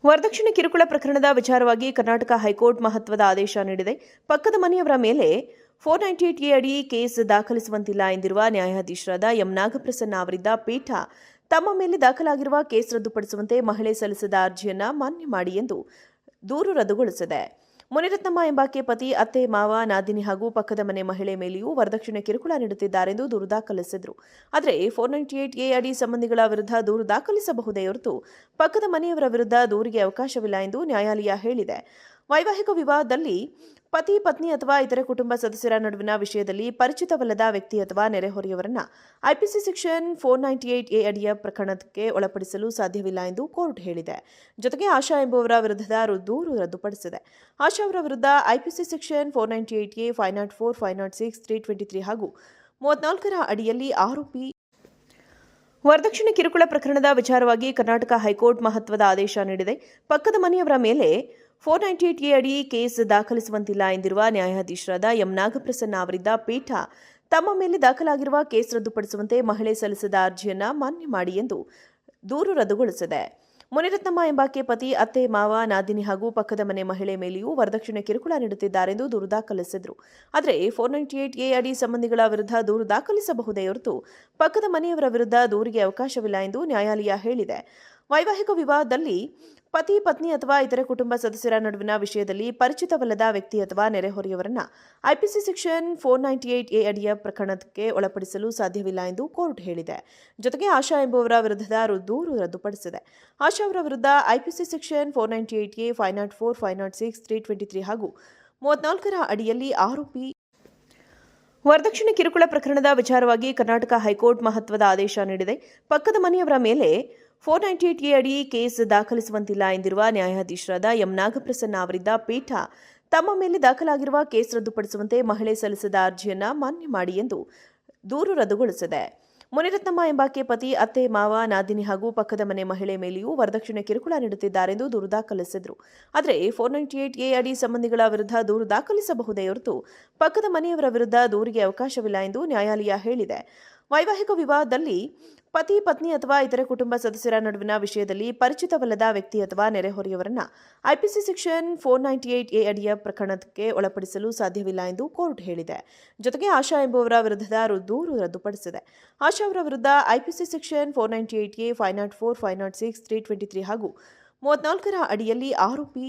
ವರದಕ್ಷಿಣೆ ಕಿರುಕುಳ ಪ್ರಕರಣದ ವಿಚಾರವಾಗಿ ಕರ್ನಾಟಕ ಹೈಕೋರ್ಟ್ ಮಹತ್ವದ ಆದೇಶ ನೀಡಿದೆ. ಪಕ್ಕದ ಮನೆಯವರ ಮೇಲೆ 498 ಅಡಿ ಕೇಸ್ ದಾಖಲಿಸುವಂತಿಲ್ಲ ಎಂದಿರುವ ನ್ಯಾಯಾಧೀಶರಾದ ಎಂ ನಾಗಪ್ರಸನ್ನ ಅವರಿದ್ದ ಪೀಠ ತಮ್ಮ ಮೇಲೆ ದಾಖಲಾಗಿರುವ ಕೇಸ್ ರದ್ದುಪಡಿಸುವಂತೆ ಮಹಿಳೆ ಸಲ್ಲಿಸಿದ ಅರ್ಜಿಯನ್ನು ಮಾನ್ಯ ಮಾಡಿ ಎಂದು ದೂರು ರದ್ದುಗೊಳಿಸಿದೆ. ಮುನಿರತ್ನಮ್ಮ ಎಂಬಾಕೆ ಪತಿ, ಅತ್ತೆ, ಮಾವ, ನಾದಿನಿ ಹಾಗೂ ಪಕ್ಕದ ಮನೆ ಮಹಿಳೆ ಮೇಲೆಯೂ ವರದಕ್ಷಿಣೆ ಕಿರುಕುಳ ನೀಡುತ್ತಿದ್ದಾರೆಂದು ದೂರು ದಾಖಲಿಸಿದರು. ಆದರೆ 498 ಅಡಿ ಸಂಬಂಧಿಗಳ ವಿರುದ್ಧ ದೂರು ದಾಖಲಿಸಬಹುದೇ ಹೊರತು ಪಕ್ಕದ ಮನೆಯವರ ವಿರುದ್ಧ ದೂರಿಗೆ ಅವಕಾಶವಿಲ್ಲ ಎಂದು ನ್ಯಾಯಾಲಯ ಹೇಳಿದೆ. ವೈವಾಹಿಕ ವಿವಾಹದಲ್ಲಿ ಪತಿ, ಪತ್ನಿ ಅಥವಾ ಇತರೆ ಕುಟುಂಬ ಸದಸ್ಯರ ನಡುವಿನ ವಿಷಯದಲ್ಲಿ ಪರಿಚಿತವಲ್ಲದ ವ್ಯಕ್ತಿ ಅಥವಾ ನೆರೆಹೊರೆಯವರನ್ನ ಐಪಿಸಿ ಸೆಕ್ಷನ್ 498 ಅಡಿಯ ಪ್ರಕರಣಕ್ಕೆ ಒಳಪಡಿಸಲು ಸಾಧ್ಯವಿಲ್ಲ ಎಂದು ಕೋರ್ಟ್ ಹೇಳಿದೆ. ಜೊತೆಗೆ ಆಶಾ ಎಂಬುವರ ವಿರುದ್ಧದ ದೂರು ರದ್ದುಪಡಿಸಿದೆ. ಆಶಾ ಅವರ ವಿರುದ್ಧ ಐಪಿಸಿ ಸೆಕ್ಷನ್ 498 504, 506, 323 ಹಾಗೂ 34ರ ಅಡಿಯಲ್ಲಿ ಆರೋಪಿ ವರದಕ್ಷಿಣೆ ಕಿರುಕುಳ ಪ್ರಕರಣದ ವಿಚಾರವಾಗಿ ಕರ್ನಾಟಕ ಹೈಕೋರ್ಟ್ ಮಹತ್ವದ ಆದೇಶ ನೀಡಿದೆ. ಪಕ್ಕದ ಮನೆಯವರ ಮೇಲೆ 498 ಅಡಿ ಕೇಸ್ ದಾಖಲಿಸುವಂತಿಲ್ಲ ಎಂದಿರುವ ನ್ಯಾಯಾಧೀಶರಾದ ಎಂ ನಾಗಪ್ರಸನ್ನ ಅವರಿದ್ದ ಪೀಠ ತಮ್ಮ ಮೇಲೆ ದಾಖಲಾಗಿರುವ ಕೇಸ್ ರದ್ದುಪಡಿಸುವಂತೆ ಮಹಿಳೆ ಸಲ್ಲಿಸಿದ ಅರ್ಜಿಯನ್ನು ಮಾನ್ಯ ಮಾಡಿ ಎಂದು ದೂರು ರದ್ದುಗೊಳಿಸಿದೆ. ಮುನಿರತ್ನಮ್ಮ ಎಂಬಾಕೆ ಪತಿ, ಅತ್ತೆ, ಮಾವ, ನಾದಿನಿ ಹಾಗೂ ಪಕ್ಕದ ಮನೆ ಮಹಿಳೆ ಮೇಲೆಯೂ ವರದಕ್ಷಿಣೆ ಕಿರುಕುಳ ನೀಡುತ್ತಿದ್ದಾರೆಂದು ದೂರು ದಾಖಲಿಸಿದರು. ಆದರೆ 498 ಅಡಿ ಸಂಬಂಧಿಗಳ ವಿರುದ್ಧ ದೂರು ದಾಖಲಿಸಬಹುದೇ ಹೊರತು ಪಕ್ಕದ ಮನೆಯವರ ವಿರುದ್ಧ ದೂರಿಗೆ ಅವಕಾಶವಿಲ್ಲ ಎಂದು ನ್ಯಾಯಾಲಯ ಹೇಳಿದೆ. ವೈವಾಹಿಕ ವಿವಾಹದಲ್ಲಿ ಪತಿ, ಪತ್ನಿ ಅಥವಾ ಇತರೆ ಕುಟುಂಬ ಸದಸ್ಯರ ನಡುವಿನ ವಿಷಯದಲ್ಲಿ ಪರಿಚಿತವಲ್ಲದ ವ್ಯಕ್ತಿ ಅಥವಾ ನೆರೆಹೊರೆಯವರನ್ನ ಐಪಿಸಿ ಸೆಕ್ಷನ್ 498 ಅಡಿಯ ಪ್ರಕರಣಕ್ಕೆ ಒಳಪಡಿಸಲು ಸಾಧ್ಯವಿಲ್ಲ ಎಂದು ಕೋರ್ಟ್ ಹೇಳಿದೆ. ಜೊತೆಗೆ ಆಶಾ ಎಂಬುವರ ವಿರುದ್ಧದ ದೂರು ರದ್ದುಪಡಿಸಿದೆ. ಆಶಾ ಅವರ ವಿರುದ್ಧ ಐಪಿಸಿ ಸೆಕ್ಷನ್ 498 504, 506, 323 ಹಾಗೂ 34ರ ಅಡಿಯಲ್ಲಿ ಆರೋಪಿ ವರದಕ್ಷಿಣೆ ಕಿರುಕುಳ ಪ್ರಕರಣದ ವಿಚಾರವಾಗಿ ಕರ್ನಾಟಕ ಹೈಕೋರ್ಟ್ ಮಹತ್ವದ ಆದೇಶ ನೀಡಿದೆ. ಪಕ್ಕದ ಮನೆಯವರ ಮೇಲೆ 498 ಅಡಿ ಕೇಸ್ ದಾಖಲಿಸುವಂತಿಲ್ಲ ಎಂದಿರುವ ನ್ಯಾಯಾಧೀಶರಾದ ಎಂ ನಾಗಪ್ರಸನ್ನ ಅವರಿದ್ದ ಪೀಠ ತಮ್ಮ ಮೇಲೆ ದಾಖಲಾಗಿರುವ ಕೇಸ್ ರದ್ದುಪಡಿಸುವಂತೆ ಮಹಿಳೆ ಸಲ್ಲಿಸಿದ ಅರ್ಜಿಯನ್ನು ಮಾನ್ಯ ಮಾಡಿ ಎಂದು ದೂರು ರದ್ದುಗೊಳಿಸಿದೆ. ಮುನಿರತ್ನಮ್ಮ ಎಂಬಾಕೆ ಪತಿ, ಅತ್ತೆ, ಮಾವ, ನಾದಿನಿ ಹಾಗೂ ಪಕ್ಕದ ಮನೆ ಮಹಿಳೆ ಮೇಲೆಯೂ ವರದಕ್ಷಿಣೆ ಕಿರುಕುಳ ನೀಡುತ್ತಿದ್ದಾರೆಂದು ದೂರು ದಾಖಲಿಸಿದರು. ಆದರೆ 498 ಅಡಿ ಸಂಬಂಧಿಗಳ ವಿರುದ್ಧ ದೂರು ದಾಖಲಿಸಬಹುದೇ ಹೊರತು ಪಕ್ಕದ ಮನೆಯವರ ವಿರುದ್ಧ ದೂರಿಗೆ ಅವಕಾಶವಿಲ್ಲ ಎಂದು ನ್ಯಾಯಾಲಯ ಹೇಳಿದೆ. ವೈವಾಹಿಕ ವಿವಾಹದಲ್ಲಿ ಪತಿ, ಪತ್ನಿ ಅಥವಾ ಇತರೆ ಕುಟುಂಬ ಸದಸ್ಯರ ನಡುವಿನ ವಿಷಯದಲ್ಲಿ ಪರಿಚಿತವಲ್ಲದ ವ್ಯಕ್ತಿ ಅಥವಾ ನೆರೆಹೊರೆಯವರನ್ನ ಐಪಿಸಿ ಸೆಕ್ಷನ್ 498 ಅಡಿಯ ಪ್ರಕರಣಕ್ಕೆ ಒಳಪಡಿಸಲು ಸಾಧ್ಯವಿಲ್ಲ ಎಂದು ಕೋರ್ಟ್ ಹೇಳಿದೆ. ಜೊತೆಗೆ ಆಶಾ ಎಂಬುವರ ವಿರುದ್ಧದ ದೂರು ರದ್ದುಪಡಿಸಿದೆ. ಆಶಾ ಅವರ ವಿರುದ್ಧ ಐಪಿಸಿ ಸೆಕ್ಷನ್ 498 504, 506, 323 ಹಾಗೂ 34ರ ಅಡಿಯಲ್ಲಿ ಆರೋಪಿ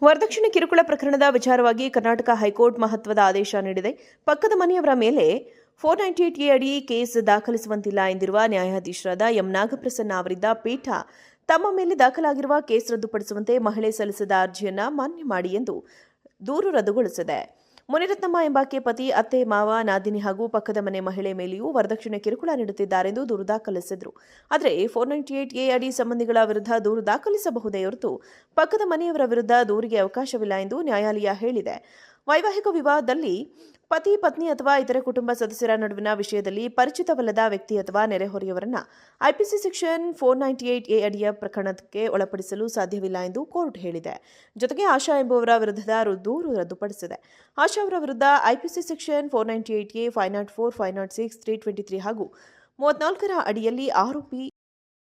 ವರದಕ್ಷಿಣೆ ಕಿರುಕುಳ ಪ್ರಕರಣದ ವಿಚಾರವಾಗಿ ಕರ್ನಾಟಕ ಹೈಕೋರ್ಟ್ ಮಹತ್ವದ ಆದೇಶ ನೀಡಿದೆ. ಪಕ್ಕದ ಮನೆಯವರ ಮೇಲೆ 498 ಅಡಿ ಕೇಸ್ ದಾಖಲಿಸುವಂತಿಲ್ಲ ಎಂದಿರುವ ನ್ಯಾಯಾಧೀಶರಾದ ಎಂ ನಾಗಪ್ರಸನ್ನ ಅವರಿದ್ದ ಪೀಠ ತಮ್ಮ ಮೇಲೆ ದಾಖಲಾಗಿರುವ ಕೇಸ್ ರದ್ದುಪಡಿಸುವಂತೆ ಮಹಿಳೆ ಸಲ್ಲಿಸಿದ ಅರ್ಜಿಯನ್ನು ಮಾನ್ಯ ಮಾಡಿ ಎಂದು ದೂರು ರದ್ದುಗೊಳಿಸಿದೆ. ಮುನಿರತ್ನಮ್ಮ ಎಂಬಾಕೆ ಪತಿ, ಅತ್ತೆ, ಮಾವ, ನಾದಿನಿ ಹಾಗೂ ಪಕ್ಕದ ಮನೆ ಮಹಿಳೆ ಮೇಲೆಯೂ ವರದಕ್ಷಿಣೆ ಕಿರುಕುಳ ನೀಡುತ್ತಿದ್ದಾರೆಂದು ದೂರು ದಾಖಲಿಸಿದರು. ಆದರೆ 498 ಅಡಿ ಸಂಬಂಧಿಗಳ ವಿರುದ್ಧ ದೂರು ದಾಖಲಿಸಬಹುದೇ ಹೊರತು ಪಕ್ಕದ ಮನೆಯವರ ವಿರುದ್ಧ ದೂರಿಗೆ ಅವಕಾಶವಿಲ್ಲ ಎಂದು ನ್ಯಾಯಾಲಯ ಹೇಳಿದೆ. ವೈವಾಹಿಕ ವಿವಾಹದಲ್ಲಿ ಪತಿ, ಪತ್ನಿ ಅಥವಾ ಇತರೆ ಕುಟುಂಬ ಸದಸ್ಯರ ನಡುವಿನ ವಿಷಯದಲ್ಲಿ ಪರಿಚಿತವಲ್ಲದ ವ್ಯಕ್ತಿ ಅಥವಾ ನೆರೆಹೊರೆಯವರನ್ನ ಐಪಿಸಿ ಸೆಕ್ಷನ್ 498 ಅಡಿಯ ಪ್ರಕರಣಕ್ಕೆ ಒಳಪಡಿಸಲು ಸಾಧ್ಯವಿಲ್ಲ ಎಂದು ಕೋರ್ಟ್ ಹೇಳಿದೆ. ಜೊತೆಗೆ ಆಶಾ ಎಂಬುವರ ವಿರುದ್ಧದ ದೂರು ರದ್ದುಪಡಿಸಿದೆ. ಆಶಾ ಅವರ ವಿರುದ್ಧ ಐಪಿಸಿ ಸೆಕ್ಷನ್ 498 504, 506, 323 ಹಾಗೂ 34ರ ಅಡಿಯಲ್ಲಿ ಆರೋಪಿ